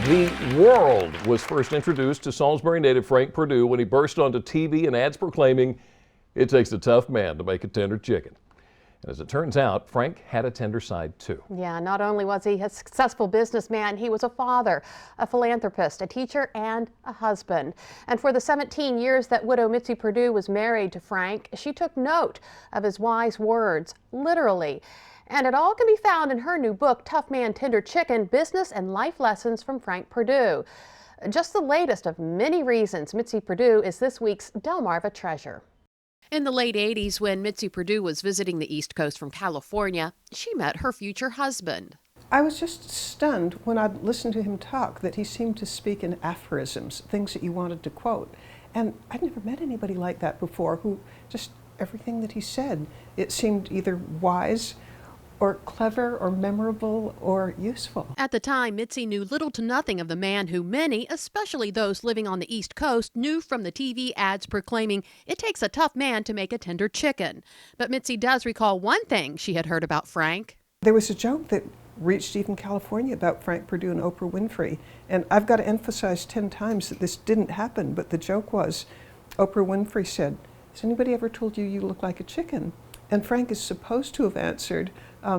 The world was first introduced to Salisbury native Frank Perdue when he burst onto TV in ads proclaiming, "It takes a tough man to make a tender chicken." And as it turns out, Frank had a tender side too. Yeah, not only was he a successful businessman, he was a father, a philanthropist, a teacher, and a husband. And for the 17 years that widow Mitzi Perdue was married to Frank, she took note of his wise words, literally. And it all can be found in her new book, Tough Man, Tender Chicken, Business and Life Lessons from Frank Perdue. Just the latest of many reasons Mitzi Perdue is this week's Delmarva treasure. In the late 80s, when Mitzi Perdue was visiting the East Coast from California, she met her future husband. I was just stunned when I'd listened to him talk that he seemed to speak in aphorisms, things that you wanted to quote. And I'd never met anybody like that before who just everything that he said, it seemed either wise or clever or memorable or useful. At the time, Mitzi knew little to nothing of the man who many, especially those living on the East Coast, knew from the TV ads proclaiming it takes a tough man to make a tender chicken. But Mitzi does recall one thing she had heard about Frank. There was a joke that reached even California about Frank Perdue and Oprah Winfrey. And I've got to emphasize 10 times that this didn't happen, but the joke was, Oprah Winfrey said, "Has anybody ever told you you look like a chicken?" And Frank is supposed to have answered,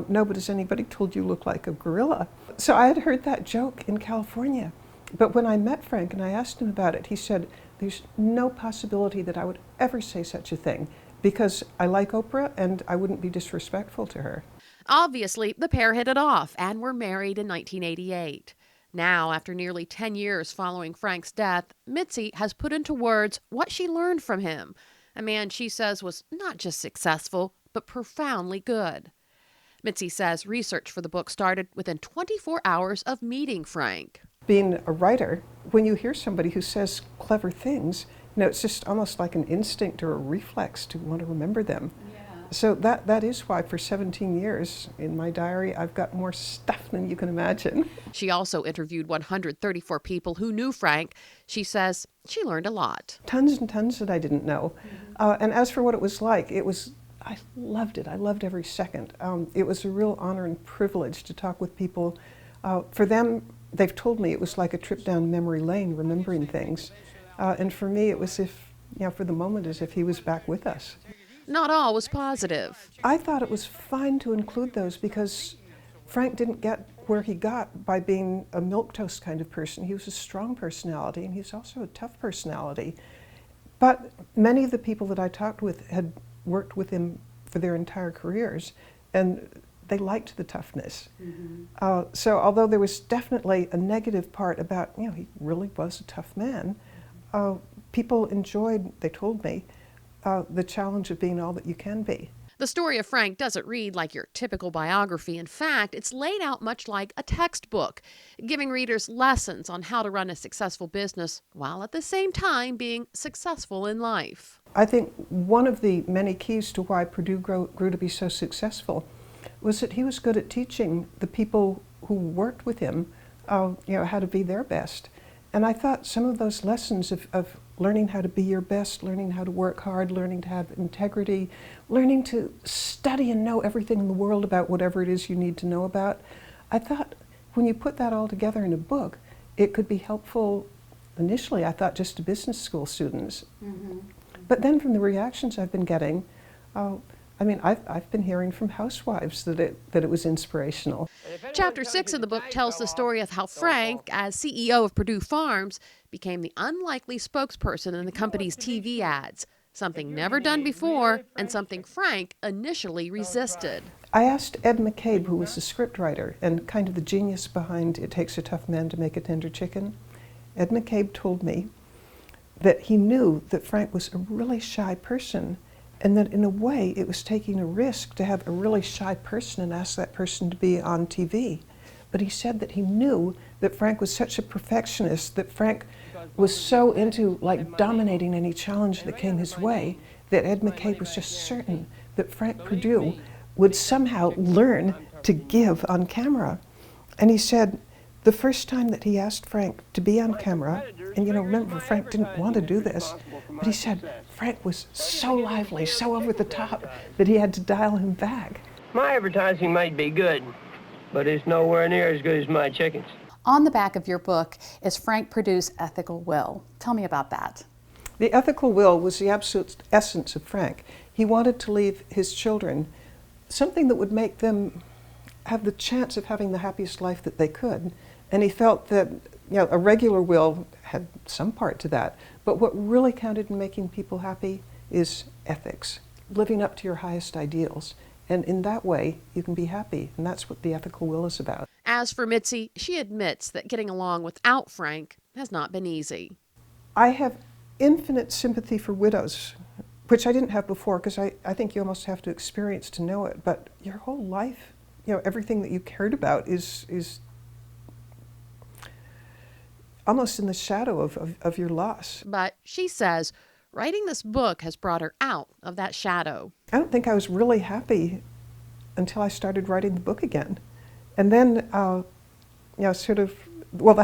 "No, but has anybody told you look like a gorilla?" So I had heard that joke in California. But when I met Frank and I asked him about it, he said, "There's no possibility that I would ever say such a thing because I like Oprah and I wouldn't be disrespectful to her." Obviously, the pair hit it off and were married in 1988. Now, after nearly 10 years following Frank's death, Mitzi has put into words what she learned from him. A man she says was not just successful, but profoundly good. Mitzi says research for the book started within 24 hours of meeting Frank. Being a writer, when you hear somebody who says clever things, it's just almost like an instinct or a reflex to want to remember them. Yeah. So that is why for 17 years in my diary, I've got more stuff than you can imagine. She also interviewed 134 people who knew Frank. She says she learned a lot. Tons and tons that I didn't know. And as for what it was like, I loved it. I loved every second. It was a real honor and privilege to talk with people. For them, they've told me it was like a trip down memory lane, remembering things. And for me, it was for the moment, as if he was back with us. Not all was positive. I thought it was fine to include those because Frank didn't get where he got by being a milquetoast kind of person. He was a strong personality, and he was also a tough personality. But many of the people that I talked with had worked with him for their entire careers, and they liked the toughness. Mm-hmm. So although there was definitely a negative part about, he really was a tough man, people enjoyed, they told me, the challenge of being all that you can be. The story of Frank doesn't read like your typical biography. In fact, it's laid out much like a textbook, giving readers lessons on how to run a successful business while at the same time being successful in life. I think one of the many keys to why Perdue grew to be so successful was that he was good at teaching the people who worked with him, how to be their best. And I thought some of those lessons of learning how to be your best, learning how to work hard, learning to have integrity, learning to study and know everything in the world about whatever it is you need to know about, I thought when you put that all together in a book, it could be helpful. Initially, I thought just to business school students. Mm-hmm. But then from the reactions I've been getting, I've been hearing from housewives that it was inspirational. Chapter 6 of the book tells the story of how Frank, as CEO of Perdue Farms, became the unlikely spokesperson in the company's TV ads, something never done before and something Frank initially resisted. I asked Ed McCabe, who was the scriptwriter and kind of the genius behind It Takes a Tough Man to Make a Tender Chicken. Ed McCabe told me that he knew that Frank was a really shy person, and that in a way it was taking a risk to have a really shy person and ask that person to be on TV. But he said that he knew that Frank was such a perfectionist, that Frank was so into dominating any challenge that came his way, that Ed McCabe was just certain that Frank Perdue would somehow learn to give on camera. And he said the first time that he asked Frank to be on camera, and remember, Frank didn't want to do this, but he said Frank was so lively, so over the top, that he had to dial him back. My advertising might be good, but it's nowhere near as good as my chickens. On the back of your book is Frank Perdue's ethical will. Tell me about that. The ethical will was the absolute essence of Frank. He wanted to leave his children something that would make them have the chance of having the happiest life that they could. And he felt that a regular will had some part to that, but what really counted in making people happy is ethics, living up to your highest ideals. And in that way, you can be happy, and that's what the ethical will is about. As for Mitzi, she admits that getting along without Frank has not been easy. I have infinite sympathy for widows, which I didn't have before, because I think you almost have to experience to know it. But your whole life, everything that you cared about is almost in the shadow of your loss. But she says writing this book has brought her out of that shadow. I don't think I was really happy until I started writing the book again. And then, the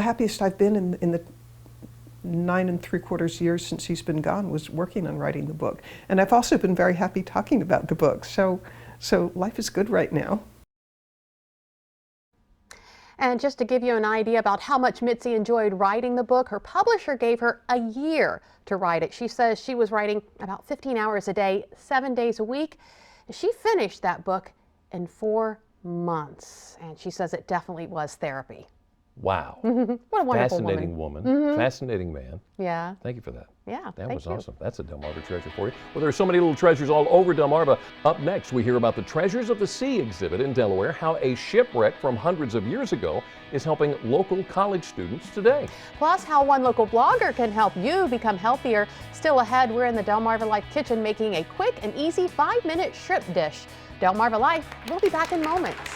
happiest I've been in the 9 3/4 years since he's been gone was working on writing the book. And I've also been very happy talking about the book. So life is good right now. And just to give you an idea about how much Mitzi enjoyed writing the book, her publisher gave her a year to write it. She says she was writing about 15 hours a day, 7 days a week. She finished that book in 4 months. And she says it definitely was therapy. Wow. What a wonderful Fascinating woman. Fascinating man. Yeah. Thank you for that. Yeah. That thank was you. awesome. That's a Delmarva treasure for you. Well, there are so many little treasures all over Delmarva. Up next, we hear about the Treasures of the Sea exhibit in Delaware, how a shipwreck from hundreds of years ago is helping local college students today. Plus, how one local blogger can help you become healthier. Still ahead, we're in the DelmarvaLife kitchen making a quick and easy 5-minute shrimp dish. DelmarvaLife, we'll be back in moments.